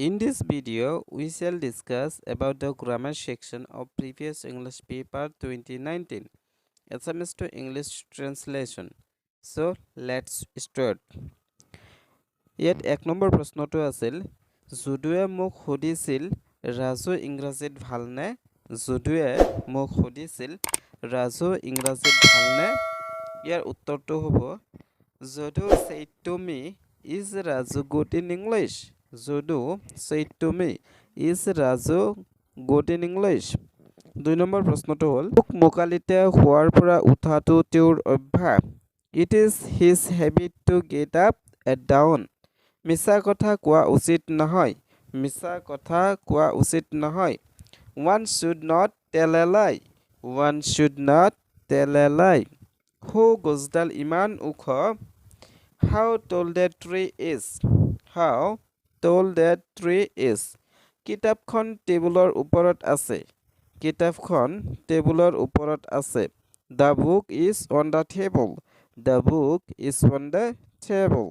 In this video, we shall discuss about the grammar section of previous English paper 2019, Assamese to English translation. So, let's start. ইয়াত 1 number প্ৰশ্নটো আছিল যদুৱে মোক সুধিছিল ৰাজু ইংৰাজীত ভালনে যদুৱে মোক সুধিছিল ৰাজু ইংৰাজীত ভালনে ইয়াৰ উত্তৰটো হ'ব Jadu said to me, is Raju good in English? Jadu said to me, is Raju good in English? 2 number প্ৰশ্নটো হ'ল মোকালিতে হোৱাৰ পৰা উঠাটো তেওঁৰ অভ্যাস It is his habit to get up and down. মিছা কথা কোৱা উচিত নহয় মিছা কথা কোৱা উচিত নহয় One should not tell a lie. One should not tell a lie. Who গছডাল ইমান ওখ How tall that tree is. How tall that tree is. কিতাপখন টেবুলৰ ওপৰত আছে কিতাপখন টেবুলৰ ওপৰত আছে The book is on the table. The book is on the table.